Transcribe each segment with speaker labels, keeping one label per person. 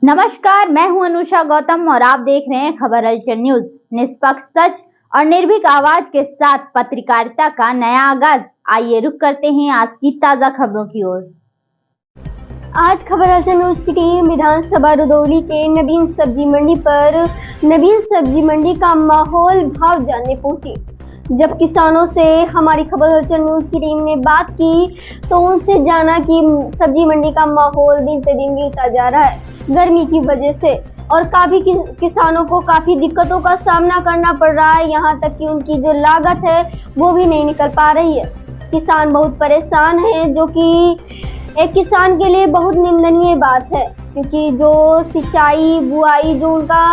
Speaker 1: नमस्कार, मैं हूं अनुषा गौतम और आप देख रहे हैं खबर हलचल न्यूज। निष्पक्ष, सच और निर्भीक आवाज के साथ पत्रकारिता का नया आगाज। आइए रुक करते हैं आज की ताजा खबरों की ओर।
Speaker 2: आज खबर हलचल न्यूज की टीम विधानसभा रुदौली के नवीन सब्जी मंडी पर नवीन सब्जी मंडी का माहौल भाव जानने पहुंची। जब किसानों से हमारी खबर हलचल न्यूज की टीम ने बात की तो उनसे जाना कि सब्जी मंडी का माहौल दिन पे दिन गिरता जा रहा है गर्मी की वजह से, और काफी किसानों को काफी दिक्कतों का सामना करना पड़ रहा है। यहाँ तक कि उनकी जो लागत है वो भी नहीं निकल पा रही है। किसान बहुत परेशान है, जो कि एक किसान के लिए बहुत निंदनीय बात है, क्योंकि जो सिंचाई बुआई जो उनका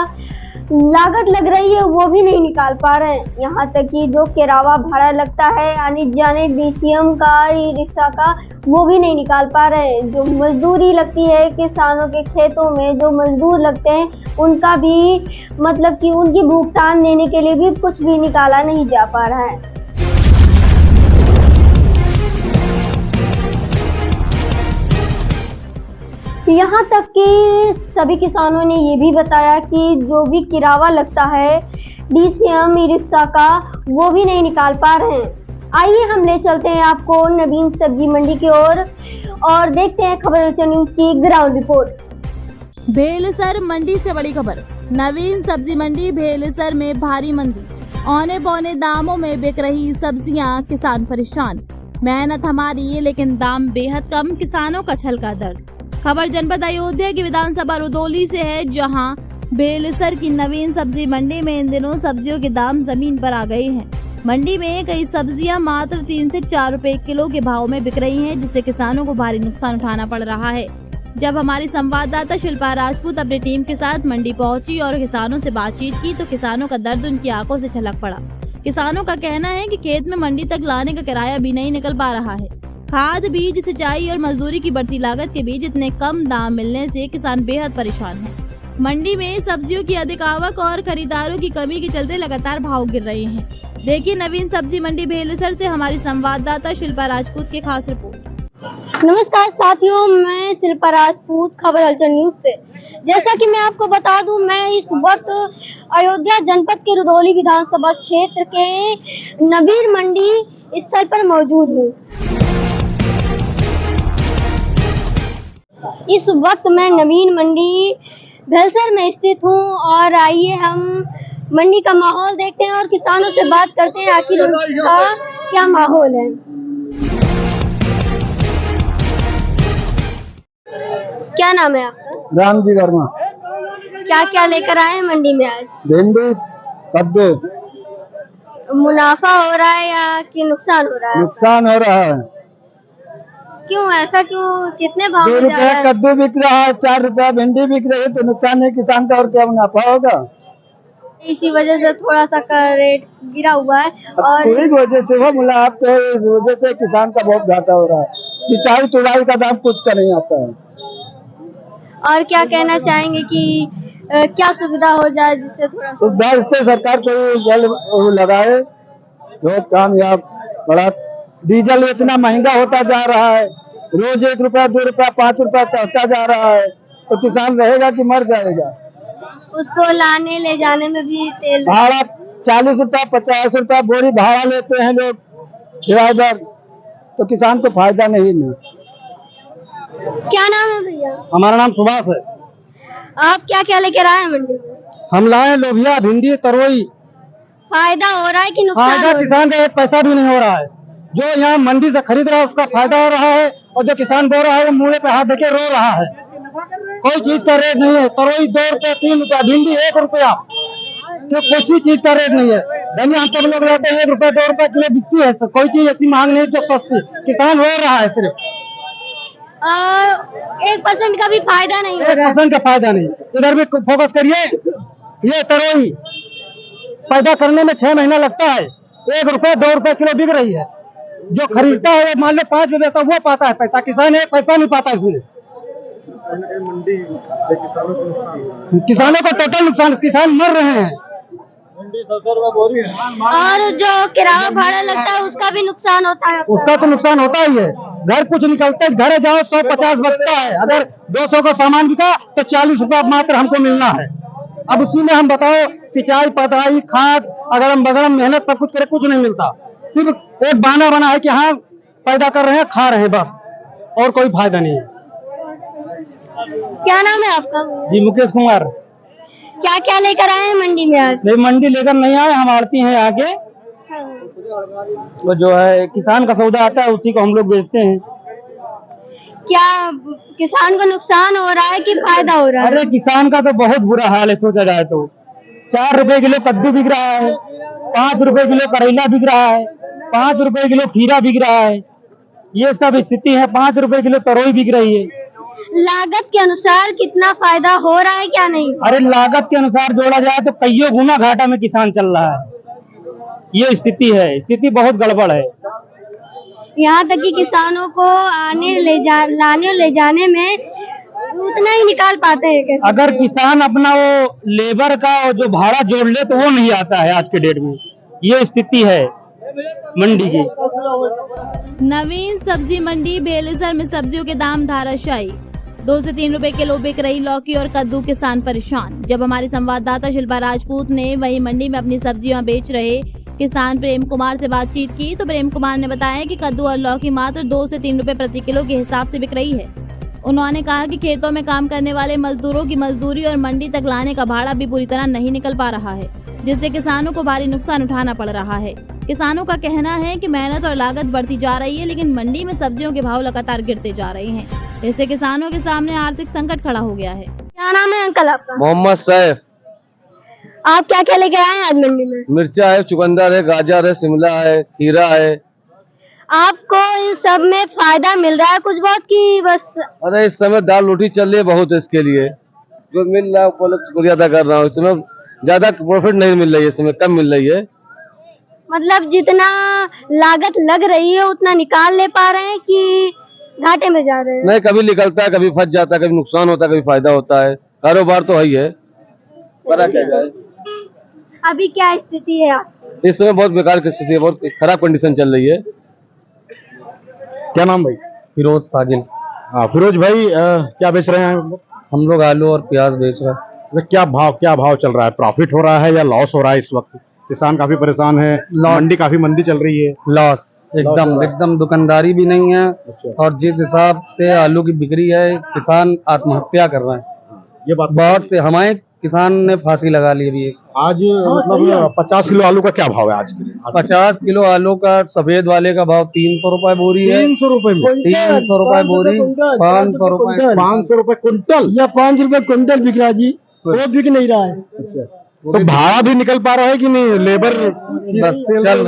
Speaker 2: लागत लग रही है वो भी नहीं निकाल पा रहे हैं। यहाँ तक कि जो किराया भाड़ा लगता है आने जाने डीसीएम का रिक्शा का वो भी नहीं निकाल पा रहे हैं। जो मजदूरी लगती है किसानों के खेतों में, जो मजदूर लगते हैं उनका भी मतलब कि उनकी भुगतान देने के लिए भी कुछ भी निकाला नहीं जा पा रहा है। यहाँ तक कि सभी किसानों ने ये भी बताया कि जो भी किराया लगता है डीसीएम ई रिक्शा का वो भी नहीं निकाल पा रहे हैं। आइए हम ले चलते हैं आपको नवीन सब्जी मंडी की ओर और देखते हैं खबर हलचल न्यूज की ग्राउंड रिपोर्ट।
Speaker 3: भेलसर मंडी से बड़ी खबर। नवीन सब्जी मंडी भेलसर में भारी मंदी, औने पौने दामों में बिक रही सब्जियां, किसान परेशान। मेहनत हमारी लेकिन दाम बेहद कम, किसानों का छलका दर्द। खबर जनपद अयोध्या की विधानसभा रुदौली से है, जहां भेलसर की नवीन सब्जी मंडी में इन दिनों सब्जियों के दाम जमीन पर आ गए हैं। मंडी में कई सब्जियां मात्र 3 से 4 रुपए किलो के भाव में बिक रही हैं, जिससे किसानों को भारी नुकसान उठाना पड़ रहा है। जब हमारी संवाददाता शिल्पा राजपूत अपनी टीम के साथ मंडी पहुंची और किसानों से बातचीत की तो किसानों का दर्द उनकी आंखों से छलक पड़ा। किसानों का कहना है कि खेत में मंडी तक लाने का किराया भी नहीं निकल पा रहा है। खाद, बीज, सिंचाई और मजदूरी की बढ़ती लागत के बीच इतने कम दाम मिलने से किसान बेहद परेशान हैं। मंडी में सब्जियों की अधिक आवक और खरीदारों की कमी के चलते लगातार भाव गिर रहे हैं। देखिए नवीन सब्जी मंडी भेलसर से हमारी संवाददाता शिल्पा राजपूत की खास रिपोर्ट।
Speaker 2: नमस्कार साथियों, मैं शिल्पा राजपूत खबर हलचल न्यूज से। जैसा कि मैं आपको बता दूं, मैं इस वक्त अयोध्या जनपद के रुदौली विधानसभा क्षेत्र के नवीन मंडी स्थल पर मौजूद हूँ। इस वक्त मैं नवीन मंडी भेलसर में स्थित हूँ और आइए हम मंडी का माहौल देखते हैं और किसानों से बात करते हैं आखिर उनका क्या माहौल है। क्या नाम है आपका?
Speaker 4: राम जी वर्मा।
Speaker 2: क्या क्या लेकर आए हैं मंडी में आज?
Speaker 4: भिंडी, कद्दू।
Speaker 2: मुनाफा हो रहा है या कि नुकसान हो रहा है?
Speaker 4: नुकसान हो रहा है।
Speaker 2: क्यों ऐसा क्यों? कितने भाव
Speaker 4: 2
Speaker 2: में जा
Speaker 4: रुपए
Speaker 2: रहा है?
Speaker 4: कद्दू बिक रहा है, 4 रुपया भिंडी बिक रही है, तो नुकसान है किसान का, और क्या मुनाफा होगा?
Speaker 2: इसी वजह से थोड़ा सा का रेट गिरा हुआ है और
Speaker 4: पूरी वजह से वो मुला आपको, इस वजह से किसान का बहुत घाटा हो रहा है। सिंचाई तुड़ाई का दाम कुछ का नहीं आता है।
Speaker 2: और क्या कहना चाहेंगे कि क्या सुविधा हो जाए जिससे थोड़ा
Speaker 4: सुविधा इस पे सरकार को लगाए, बहुत कामयाब। बड़ा डीजल इतना महंगा होता जा रहा है, रोज 1 रुपया 2 रुपया 5 रुपया चढ़ता जा रहा है, तो किसान रहेगा कि मर जाएगा?
Speaker 2: उसको लाने ले जाने में भी तेल
Speaker 4: भाड़ा 40 रुपया 50 रुपया बोरी भाड़ा लेते हैं लोग ड्राइवर, तो किसान को फायदा नहीं है।
Speaker 2: क्या नाम है भैया?
Speaker 4: हमारा नाम सुभाष है।
Speaker 2: आप क्या क्या लेकर आए हैं मंडी में?
Speaker 4: हम लाए लोबिया, भिंडी, तरोई।
Speaker 2: फायदा हो रहा है कि नुकसान
Speaker 4: फायदा
Speaker 2: हो रहा है?
Speaker 4: किसान का 1 पैसा भी नहीं हो रहा है। जो यहाँ मंडी से खरीद रहा है उसका फायदा हो रहा है, और जो किसान बो रहा है वो मुँह पे हाथ देके रो रहा है। कोई चीज का रेट नहीं है। तरोई 2 रुपया 3 रुपया, भिंडी 1 रुपया, तो किसी चीज का रेट नहीं है। धनिया हम सब लोग लाते हैं 1 रुपया 2 रुपया किलो बिकती है, कोई चीज ऐसी महंग नहीं जो सस्ती। किसान रो रहा है सिर्फ।
Speaker 2: 1% का भी फायदा नहीं हो रहा है।
Speaker 4: 1% का फायदा नहीं। इधर भी फोकस करिए। ये तरोई पैदा करने में 6 महीना लगता है, 1 रुपया 2 रुपया किलो बिक रही है। जो खरीदता है वो मान लो 5 रुपये का वो पाता है पैसा, किसान 1 पैसा नहीं पाता इसमें। किसानों का टोटल नुकसान, किसान मर रहे हैं।
Speaker 2: और जो किराया भाड़ा लगता है उसका भी नुकसान होता है?
Speaker 4: उसका तो नुकसान होता ही है। घर कुछ निकलते, घर जाओ 150 बचता है, अगर 200 का सामान बिका तो 40 रुपया मात्र हमको मिलना है। अब उसी में हम बताओ सिंचाई, पटाई, खाद, अगड़म बगड़म मेहनत सब कुछ करे, कुछ नहीं मिलता। सिर्फ एक बहाना बना है कि हाँ पैदा कर रहे हैं, खा रहे हैं, बस, और कोई फायदा नहीं है।
Speaker 2: क्या नाम है आपका?
Speaker 4: जी मुकेश कुमार।
Speaker 2: क्या क्या लेकर आए हैं मंडी में आज?
Speaker 4: नहीं, मंडी लेकर नहीं आए, हम आड़ती हैं यहाँ के। वो जो है किसान का सौदा आता है उसी को हम लोग बेचते हैं।
Speaker 2: क्या किसान को नुकसान हो रहा है कि फायदा हो रहा है?
Speaker 4: अरे किसान का तो बहुत बुरा हाल है, सोचा जाए तो 4 रुपए किलो कद्दू बिक रहा है, 5 रुपए किलो करेला बिक रहा है, 5 रुपए किलो खीरा बिक रहा है, ये सब स्थिति है। 5 रुपए किलो तरोई बिक रही है।
Speaker 2: लागत के अनुसार कितना फायदा हो रहा है क्या नहीं?
Speaker 4: अरे लागत के अनुसार जोड़ा जाए तो कईयों गुना घाटा में किसान चल रहा है। ये स्थिति है, स्थिति बहुत गड़बड़ है।
Speaker 2: यहाँ तक कि किसानों को लाने और ले जाने में उतना ही निकाल पाते हैं कैसे?
Speaker 4: अगर किसान अपना वो लेबर का जो भाड़ा जोड़ ले तो वो नहीं आता है आज के डेट में। ये स्थिति है मंडी की।
Speaker 3: नवीन सब्जी मंडी बेलसर में सब्जियों के दाम धाराशायी, 2 से 3 रुपए किलो बिक रही लौकी और कद्दू, किसान परेशान। जब हमारे संवाददाता शिल्पा राजपूत ने वही मंडी में अपनी सब्जियां बेच रहे किसान प्रेम कुमार से बातचीत की तो प्रेम कुमार ने बताया कि कद्दू और लौकी मात्र 2 से 3 रुपए प्रति किलो के हिसाब से बिक रही है। उन्होंने कहा कि खेतों में काम करने वाले मजदूरों की मजदूरी और मंडी तक लाने का भाड़ा भी पूरी तरह नहीं निकल पा रहा है, जिससे किसानों को भारी नुकसान उठाना पड़ रहा है। किसानों का कहना है कि मेहनत और लागत बढ़ती जा रही है, लेकिन मंडी में सब्जियों के भाव लगातार गिरते जा रहे हैं। इससे किसानों के सामने आर्थिक संकट खड़ा हो गया है।
Speaker 2: क्या नाम है अंकल आपका?
Speaker 5: मोहम्मद सैफ।
Speaker 2: आप क्या क्या लेकर आए हैं आज मंडी में?
Speaker 5: मिर्चा है, चुकंदर है, गाजर है, शिमला है, खीरा है।
Speaker 2: आपको इन सब में फायदा मिल रहा है कुछ बहुत कि बस?
Speaker 5: अरे इस समय दाल रोटी चल रही है बहुत, इसके लिए जो मिल रहा है पहले शुक्रिया अदा कर रहा हूँ। इस समय ज्यादा प्रॉफिट नहीं मिल रही है, इस समय कम मिल रही है।
Speaker 2: मतलब जितना लागत लग रही है उतना निकाल ले पा रहे हैं कि घाटे में जा रहे हैं?
Speaker 5: नहीं, कभी निकलता है, कभी फंस जाता है, कभी नुकसान होता है, कभी फायदा होता है। कारोबार तो है ही है, करा क्या जाए।
Speaker 2: अभी क्या स्थिति है आपकी?
Speaker 5: इस समय बहुत बेकार की स्थिति है, बहुत खराब कंडीशन चल रही है।
Speaker 4: क्या नाम भाई?
Speaker 5: फिरोज सागिल।
Speaker 4: हाँ फिरोज भाई, क्या बेच रहे हैं
Speaker 5: हम लोग आलू और प्याज बेच रहे हैं।
Speaker 4: क्या भाव चल रहा है? प्रॉफिट हो रहा है या लॉस हो रहा है? इस वक्त किसान काफी परेशान है, मंडी काफी मंदी चल रही है।
Speaker 5: लॉस एकदम दुकानदारी भी नहीं है। और जिस हिसाब से आलू की बिक्री है, किसान आत्महत्या कर रहे हैं।
Speaker 4: ये बात
Speaker 5: बहुत से हमारे किसान ने फांसी लगा ली अभी।
Speaker 4: आज मतलब 50 किलो आलू का क्या भाव है आज के लिए?
Speaker 5: 50 किलो आलू का सफेद वाले का भाव 300 रुपए बोरी है।
Speaker 4: 300 रुपए में?
Speaker 5: 300 रुपए बोरी, 500 रुपए,
Speaker 4: 500 रुपए कुंटल या 5 रुपए कुंटल बिक रहा है जी? वो बिक नहीं रहा है। अच्छा, तो भाड़ा भी निकल पा रहा है कि नहीं? लेबर
Speaker 5: बस चल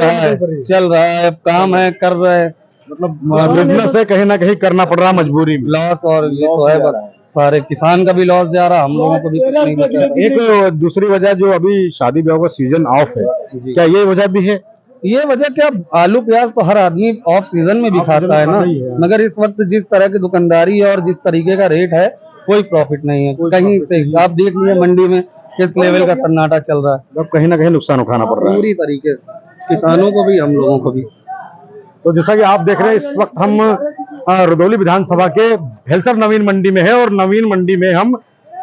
Speaker 5: रहा है, अब काम है, कर रहे हैं।
Speaker 4: मतलब बिजनेस है, कहीं ना कहीं करना पड़ रहा है मजबूरी में।
Speaker 5: लॉस और ये तो है, बस सारे किसान का भी लॉस जा रहा, हम लोगों को भी कुछ नहीं बचा।
Speaker 4: एक दूसरी वजह जो अभी शादी ब्याह का सीजन ऑफ है, क्या ये वजह भी है?
Speaker 5: ये वजह क्या, आलू प्याज तो हर आदमी ऑफ सीजन में भी खाता है ना, मगर इस वक्त जिस तरह की दुकानदारी है और जिस तरीके का रेट है, कोई प्रॉफिट नहीं है कहीं से। आप देख लीजिए मंडी में किस लेवल का सन्नाटा चल रहा है।
Speaker 4: अब कहीं ना कहीं नुकसान उठाना पड़ रहा है
Speaker 5: पूरी तरीके से, किसानों को भी, हम लोगों को भी।
Speaker 4: तो जैसा कि आप देख रहे हैं, इस वक्त हम रुदौली विधानसभा के बेलसर नवीन मंडी में है और नवीन मंडी में हम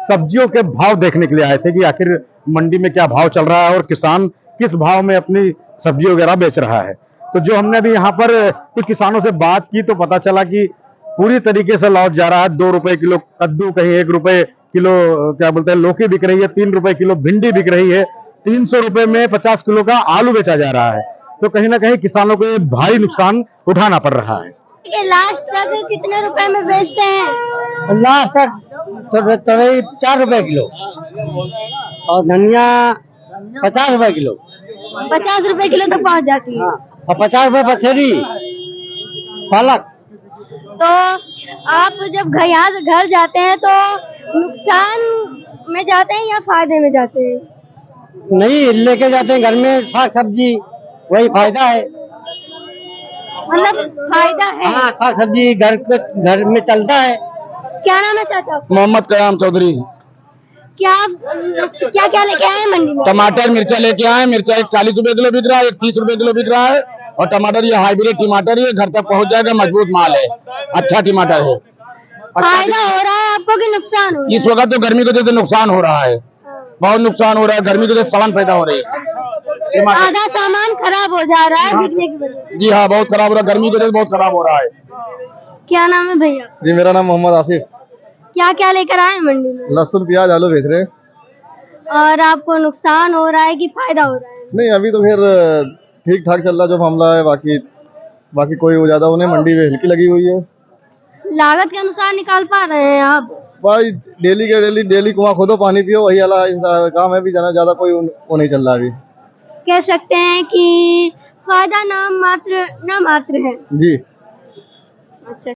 Speaker 4: सब्जियों के भाव देखने के लिए आए थे कि आखिर मंडी में क्या भाव चल रहा है और किसान किस भाव में अपनी सब्जी वगैरह बेच रहा है। तो जो हमने अभी यहाँ पर कुछ किसानों से बात की तो पता चला कि पूरी तरीके से लॉस जा रहा है। 2 रुपए किलो कद्दू, कहीं 1 रुपए किलो क्या बोलते हैं लौकी बिक रही है, 3 रुपए किलो भिंडी बिक रही है, 300 रुपए में 50 किलो का आलू बेचा जा रहा है। तो कहीं ना कहीं किसानों को भारी नुकसान उठाना पड़ रहा है।
Speaker 2: लास्ट तक कितने रुपए में बेचते हैं?
Speaker 4: लास्ट तक तो 4 रुपए किलो और धनिया 50 रुपए किलो।
Speaker 2: 50 रुपए किलो तक पहुंच जाती है।
Speaker 4: और 50 रुपए पसेरी पालक।
Speaker 2: तो आप जब यहाँ से घर जाते हैं तो नुकसान में जाते हैं या फायदे में जाते हैं?
Speaker 4: नहीं, लेके जाते हैं घर में साग सब्जी, वही फायदा है।
Speaker 2: मतलब फायदा है।
Speaker 4: हाँ, साग सब्जी घर में चलता है।
Speaker 2: क्या नाम है चाचा?
Speaker 5: मोहम्मद कयाम चौधरी।
Speaker 2: क्या क्या लेके आए हैं मंडी में?
Speaker 5: टमाटर मिर्चा लेके आए। मिर्चा 40 रुपए किलो बिक रहा है, 30 रुपए किलो बिक रहा है
Speaker 6: और टमाटर ये हाइब्रिड टमाटर ये घर तक पहुंच जाएगा, मजबूत माल है, अच्छा टमाटर है।
Speaker 2: फायदा हो रहा है आपको कि नुकसान हो रहा
Speaker 6: इस वक्त तो गर्मी की वजह से नुकसान हो रहा है, बहुत नुकसान हो रहा है, गर्मी की वजह से सामान पैदा हो रही है।
Speaker 2: है? आधा सामान खराब हो जा रहा है बिकने की वजह से।
Speaker 6: जी हाँ, बहुत खराब हो रहा है, गर्मी की वजह से बहुत खराब हो रहा है।
Speaker 2: क्या नाम है भैया?
Speaker 7: जी मेरा नाम मोहम्मद आसिफ।
Speaker 2: क्या क्या लेकर आए हैं मंडी में?
Speaker 7: लहसुन प्याज आलू बेच रहे हैं।
Speaker 2: और आपको नुकसान हो रहा है कि फायदा हो रहा है?
Speaker 7: नहीं अभी तो फिर ठीक ठाक चल रहा जो मामला है, बाकी कोई वो ज्यादा उन्हें मंडी में हल्की लगी हुई है।
Speaker 2: लागत के अनुसार निकाल पा रहे हैं आप?
Speaker 7: भाई डेली कुआं खोदो पानी पियो, वही वाला काम है, भी ज्यादा कोई वो नहीं चल रहा अभी।
Speaker 2: कह सकते हैं कि फायदा नाम मात्र है।
Speaker 7: जी
Speaker 2: अच्छा।